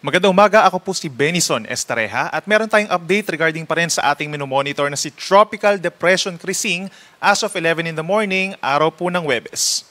Magandang umaga, ako po si Benison Estareja at meron tayong update regarding pa rin sa ating minomonitor na si Tropical Depression Crising as of 11 in the morning, araw po ng Huwebes.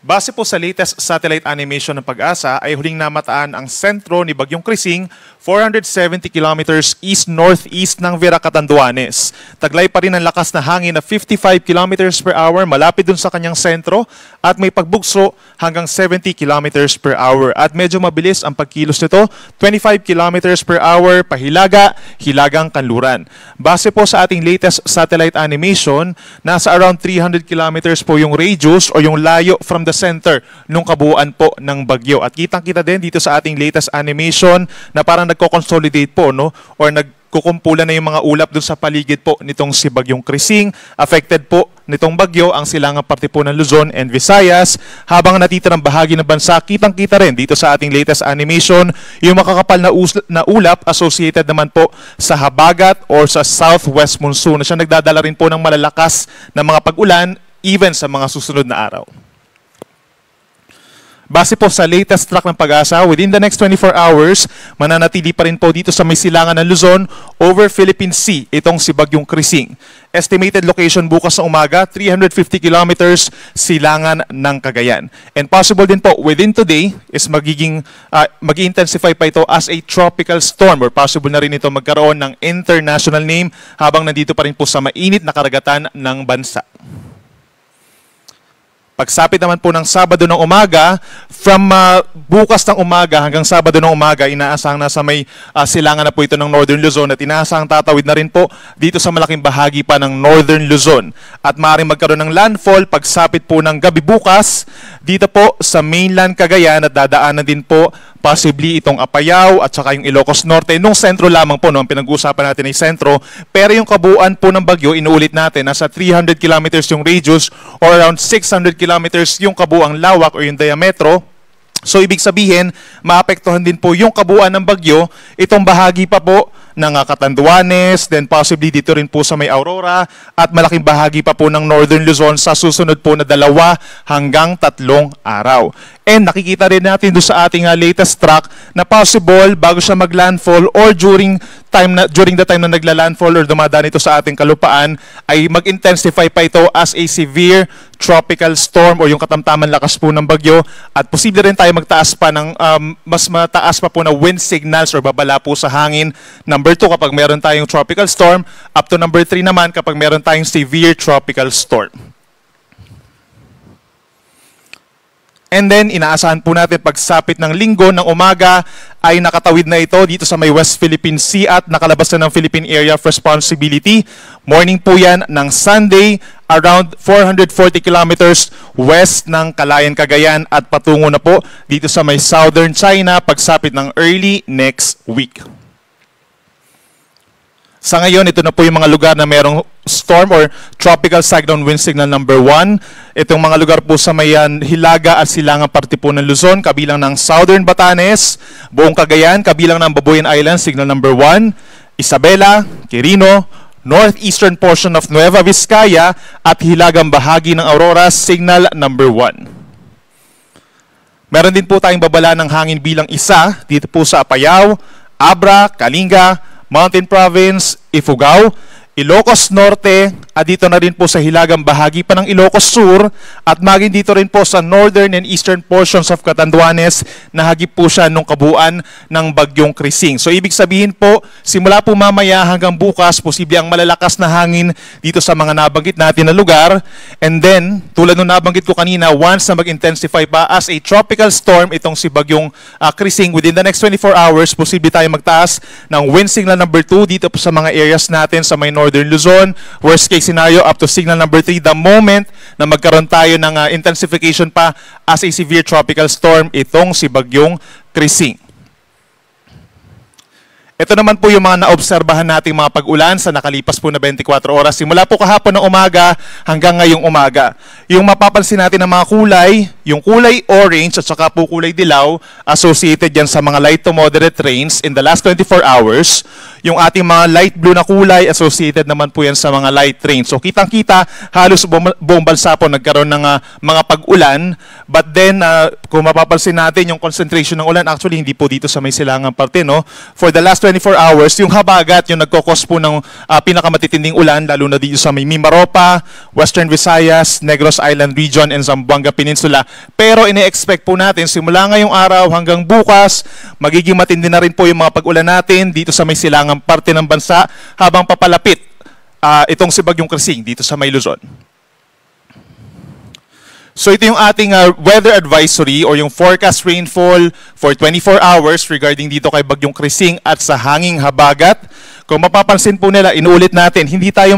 Base po sa latest satellite animation ng Pag-asa ay huling namataan ang sentro ni Bagyong Crising 470 kilometers east-northeast ng Vera, Catanduanes. Taglay pa rin ang lakas na hangin na 55 kilometers per hour malapit dun sa kanyang sentro at may pagbugso hanggang 70 kilometers per hour. At medyo mabilis ang pagkilos nito, 25 kilometers per hour pahilaga, hilagang kanluran. Base po sa ating latest satellite animation, nasa around 300 kilometers po yung radius o yung layo from the center nung kabuuan po ng bagyo. At kitang-kita din dito sa ating latest animation na parang nagko-consolidate po, no? Or nagkukumpulan na yung mga ulap dun sa paligid po nitong si Bagyong Crising. Affected po nitong bagyo ang silangang parte po ng Luzon and Visayas. Habang natitirang bahagi ng bansa, kitang-kita rin dito sa ating latest animation yung makakapal na ulap associated naman po sa habagat or sa southwest monsoon na siya nagdadala rin po ng malalakas na mga pag-ulan even sa mga susunod na araw. Base po sa latest track ng Pag-asa, within the next 24 hours, mananatili pa rin po dito sa may silangan ng Luzon over Philippine Sea itong si Bagyong Crising. Estimated location bukas na umaga, 350 kilometers silangan ng Cagayan. And possible din po within today is mag-intensify pa ito as a tropical storm or possible na rin ito magkaroon ng international name habang nandito pa rin po sa mainit na karagatan ng bansa. Pagsapit naman po ng Sabado ng umaga, from bukas ng umaga hanggang Sabado ng umaga, inaasahang nasa may silangan na po ito ng Northern Luzon at inaasahang tatawid na rin po dito sa malaking bahagi pa ng Northern Luzon. At maaaring magkaroon ng landfall pagsapit po ng gabi bukas dito po sa mainland Cagayan at dadaanan din po possibly itong Apayao at saka yung Ilocos Norte. Nung sentro lamang po, no, ang pinag-uusapan natin ay sentro. Pero yung kabuuan po ng bagyo, inuulit natin, nasa 300 kilometers yung radius or around 600 kilometers yung kabuuang lawak o yung diametro. So ibig sabihin, maapektuhan din po yung kabuuan ng bagyo, itong bahagi pa po ng Catanduanes, then possibly dito rin po sa may Aurora at malaking bahagi pa po ng Northern Luzon sa susunod po na 2 hanggang 3 araw. And nakikita rin natin doon sa ating latest track na possible bago siya mag-landfall or during the time na nagla-landfall or dumadaan ito sa ating kalupaan ay mag-intensify pa ito as a severe tropical storm o yung katamtaman lakas po ng bagyo at posible rin tayo magtaas pa ng mas mataas pa po na wind signals or babala po sa hangin. Number 2 kapag meron tayong tropical storm, up to number 3 naman kapag meron tayong severe tropical storm. And then, inaasahan po natin pagsapit ng Linggo ng umaga ay nakatawid na ito dito sa may West Philippine Sea at nakalabas na ng Philippine Area of Responsibility. Morning po yan ng Sunday, around 440 kilometers west ng Calayan, Cagayan at patungo na po dito sa may Southern China pagsapit ng early next week. Sa ngayon, ito na po yung mga lugar na merong storm or tropical cyclone wind signal number 1. Itong mga lugar po sa may hilaga at silangang parte po ng Luzon, kabilang ng Southern Batanes, buong Cagayan, kabilang ng Babuyan Island, signal number 1, Isabela, Quirino, northeastern portion of Nueva Vizcaya, at hilagang bahagi ng Aurora, signal number 1. Meron din po tayong babala ng hangin bilang 1 dito po sa Apayao, Abra, Kalinga, Mountain Province, Ifugao, Ilocos Norte, at dito na rin po sa hilagang bahagi pa ng Ilocos Sur, at maging dito rin po sa northern and eastern portions of Catanduanes, nahagip po siya nung kabuuan ng Bagyong Crising. So ibig sabihin po, simula po mamaya hanggang bukas, posible ang malalakas na hangin dito sa mga nabanggit natin na lugar. And then, tulad nung nabanggit ko kanina, once na mag-intensify pa as a tropical storm, itong si Bagyong Crising, within the next 24 hours, posible tayo magtaas ng wind signal number 2 dito po sa mga areas natin sa may Northern Luzon. Worst case scenario up to signal number 3 the moment na magkaroon tayo ng intensification pa as a severe tropical storm itong si Bagyong Crising. Ito naman po yung mga naobserbahan nating mga pag-ulan sa nakalipas po na 24 oras. Simula po kahapon ng umaga hanggang ngayong umaga. Yung mapapansin natin ng mga kulay, yung kulay orange at saka po kulay dilaw associated yan sa mga light to moderate rains in the last 24 hours. Yung ating mga light blue na kulay associated naman po yan sa mga light rain. So kitang-kita halos buong bansa po nagkaroon ng mga pag-ulan. But then kung mapapansin natin yung concentration ng ulan, actually hindi po dito sa may silangang parte, no? For the last 24 hours, yung habagat yung nagkokos po ng pinakamatitinding ulan, lalo na dito sa may Mimaropa, Western Visayas, Negros Island Region, and Zamboanga Peninsula. Pero ine-expect po natin simula ngayong araw hanggang bukas, magiging matindi na rin po yung mga pag-ulan natin dito sa may silangang parte ng bansa habang papalapit itong si Bagyong Krising dito sa may Luzon. So ito yung ating weather advisory or yung forecast rainfall for 24 hours regarding dito kay Bagyong Krising at sa hanging habagat. Kung mapapansin po nila, inuulit natin, hindi tayo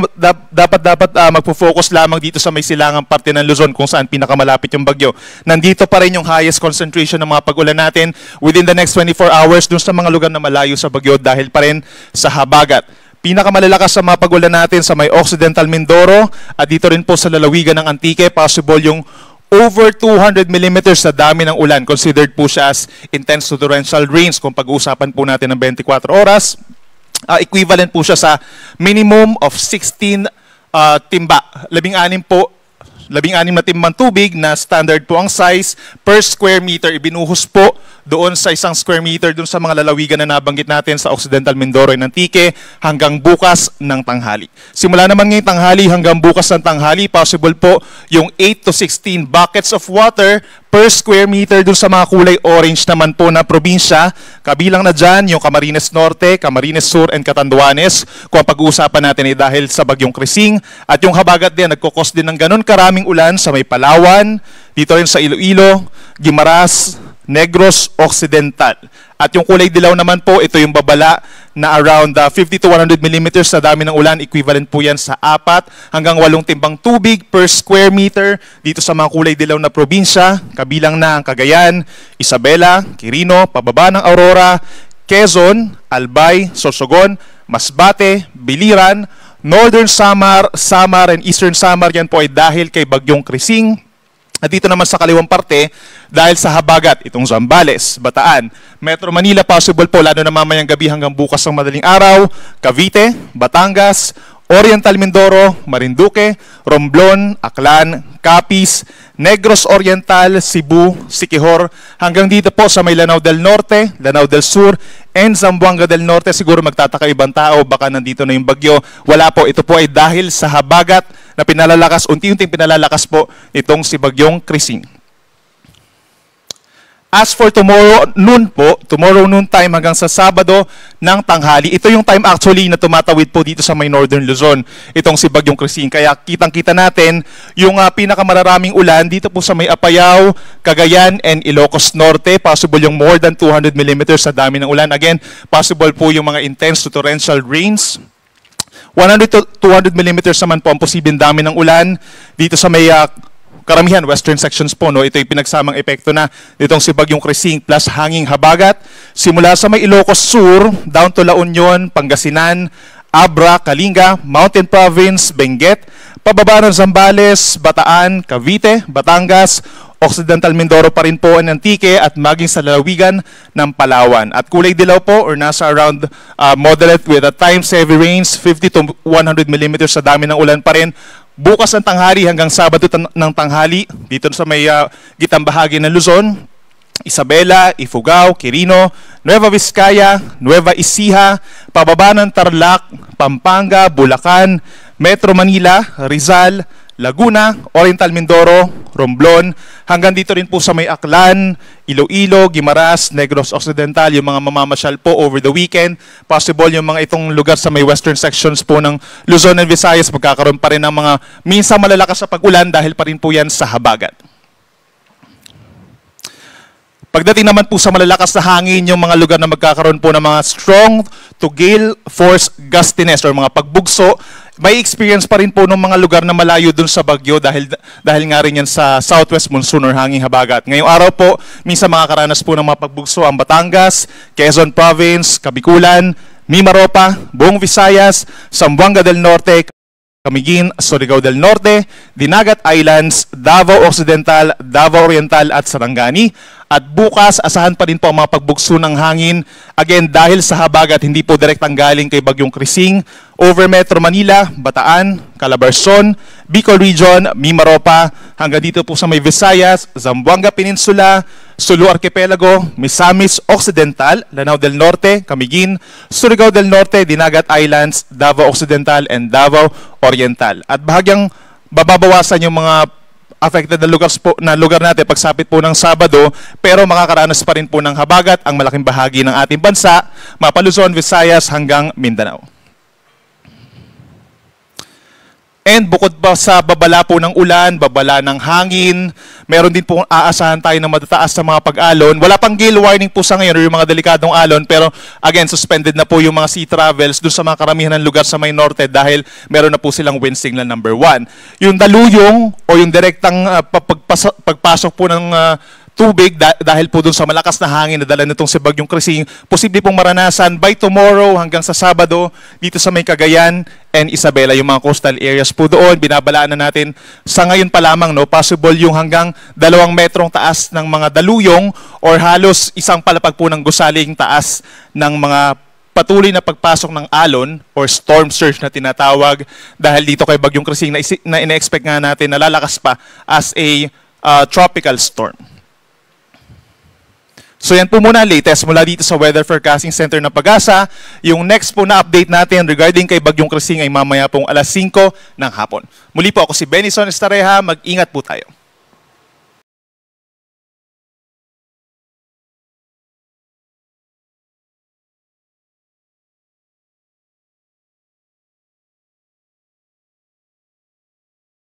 dapat magpo-focus lamang dito sa may silangang parte ng Luzon kung saan pinakamalapit yung bagyo. Nandito pa rin yung highest concentration ng mga pag-ulan natin within the next 24 hours dun sa mga lugar na malayo sa bagyo dahil pa rin sa habagat. Pinakamalalakas sa mga pag-ulan natin sa may Occidental Mindoro at dito rin po sa lalawigan ng Antique, possible yung over 200 millimeters sa dami ng ulan. Considered po siya as intense to torrential rains kung pag-uusapan po natin ng 24 oras. Equivalent po siya sa minimum of 16 timba. 16 na timbang tubig na standard po ang size per square meter. Ibinuhos po doon sa 1 square meter doon sa mga lalawigan na nabanggit natin sa Occidental Mindoro and Antique hanggang bukas ng tanghali. Simula naman ngayong tanghali hanggang bukas ng tanghali, possible po yung 8 to 16 buckets of water per square meter doon sa mga kulay orange naman po na probinsya. Kabilang na dyan yung Camarines Norte, Camarines Sur, and Catanduanes. Kung ang pag-uusapan natin ay dahil sa Bagyong Krising. At yung habagat din, nagkukos din ng ganun karaming ulan sa may Palawan, dito rin sa Iloilo, Guimaras, Negros Occidental. At yung kulay dilaw naman po, ito yung babala na around 50 to 100 millimeters sa dami ng ulan. Equivalent po yan sa 4 hanggang 8 timbang tubig per square meter dito sa mga kulay dilaw na probinsya. Kabilang na ang Cagayan, Isabela, Quirino, pababa ng Aurora, Quezon, Albay, Sorsogon, Masbate, Biliran, Northern Samar, Samar, and Eastern Samar. Yan po ay dahil kay Bagyong Krising. At dito naman sa kaliwang parte, dahil sa habagat, itong Zambales, Bataan, Metro Manila, possible po lalo na mamayang gabi hanggang bukas ng madaling araw, Cavite, Batangas, Oriental Mindoro, Marinduque, Romblon, Aklan, Capiz, Negros Oriental, Cebu, Siquijor, hanggang dito po sa may Lanao del Norte, Lanao del Sur, and Zamboanga del Norte. Siguro magtataka ibang tao, baka nandito na yung bagyo. Wala po, ito po ay dahil sa habagat na pinalalakas, unti-unting pinalalakas po itong si Bagyong Krising. As for tomorrow noon po, tomorrow noon time hanggang sa Sabado ng tanghali, ito yung time actually na tumatawid po dito sa may Northern Luzon, itong si Bagyong Krising. Kaya kitang-kita natin yung pinakamararaming ulan dito po sa may Apayao, Cagayan, and Ilocos Norte. Possible yung more than 200 millimeters sa dami ng ulan. Again, possible po yung mga intense to torrential rains. 100 to 200 millimeters naman po ang posibleng dami ng ulan dito sa may karamihan, western sections po, no? Ito yung pinagsamang epekto na nitong si Bagyong Krising plus hanging habagat. Simula sa may Ilocos Sur, down to La Union, Pangasinan, Abra, Kalinga, Mountain Province, Benguet, pababa ng Zambales, Bataan, Cavite, Batangas, Occidental Mindoro pa rin po ang Antique at maging sa lalawigan ng Palawan. At kulay dilaw po or nasa around moderate with at times heavy rains, 50 to 100 millimeters sa dami ng ulan pa rin. Bukas ng tanghali hanggang Sabado ng tanghali, dito sa may gitang bahagi ng Luzon, Isabela, Ifugao, Quirino, Nueva Vizcaya, Nueva Ecija, pababa ng Tarlac, Pampanga, Bulacan, Metro Manila, Rizal, Laguna, Oriental Mindoro, Romblon, hanggang dito rin po sa may Aklan, Iloilo, Guimaras, Negros Occidental, yung mga mamamasyal po over the weekend. Possible yung mga itong lugar sa may western sections po ng Luzon and Visayas, magkakaroon pa rin ng mga minsan malalakas sa pag-ulan dahil pa rin po yan sa habagat. Pagdating naman po sa malalakas na hangin, yung mga lugar na magkakaroon po ng mga strong to gale force gustiness or mga pagbugso, may experience pa rin po ng mga lugar na malayo dun sa bagyo dahil nga rin yan sa southwest monsoon or hanging habagat. Ngayong araw po, minsan makakaranas po ng mga pagbugso ang Batangas, Quezon Province, Kabikulan, Mimaropa, buong Visayas, Zamboanga del Norte, Camiguin, Surigao del Norte, Dinagat Islands, Davao Occidental, Davao Oriental at Sarangani. At bukas, asahan pa rin po ang mga pagbugso ng hangin. Again, dahil sa habagat, hindi po direktang galing kay Bagyong Krising. Over Metro Manila, Bataan, Calabarzon, Bicol Region, Mimaropa, hanggang dito po sa may Visayas, Zamboanga Peninsula, Sulu Archipelago, Misamis Occidental, Lanao del Norte, Camiguin, Surigao del Norte, Dinagat Islands, Davao Occidental, and Davao Oriental. At bahagyang bababawasan yung mga affected na lugar natin pagsapit po ng Sabado, pero makakaranas pa rin po ng habagat ang malaking bahagi ng ating bansa, mapa Luzon, Visayas hanggang Mindanao. And bukod pa sa babala po ng ulan, babala ng hangin, meron din po aasahan tayo ng matataas sa mga pag-alon. Wala pang gale warning po sa ngayon or yung mga delikadong alon, pero again, suspended na po yung mga sea travels dun sa mga karamihan ng lugar sa may norte dahil meron na po silang wind signal number 1. Yung daluyong o yung direktang pagpasok po ng tubig dahil po dun sa malakas na hangin na dala nitong si Bagyong Krising, posible pong maranasan by tomorrow hanggang sa Sabado dito sa may Cagayan and Isabela, yung mga coastal areas po doon. Binabalaan na natin sa ngayon pa lamang, no, possible yung hanggang 2 metrong taas ng mga daluyong or halos isang palapag po ng gusaling taas ng mga patuloy na pagpasok ng alon or storm surge na tinatawag dahil dito kay Bagyong Krising na ina-expect nga natin na lalakas pa as a tropical storm. So yan po muna, latest mula dito sa Weather Forecasting Center ng Pag-asa. Yung next po na update natin regarding kay Bagyong Krising ay mamaya pong 5:00 ng hapon. Muli po ako si Benison Estareja, mag-ingat po tayo.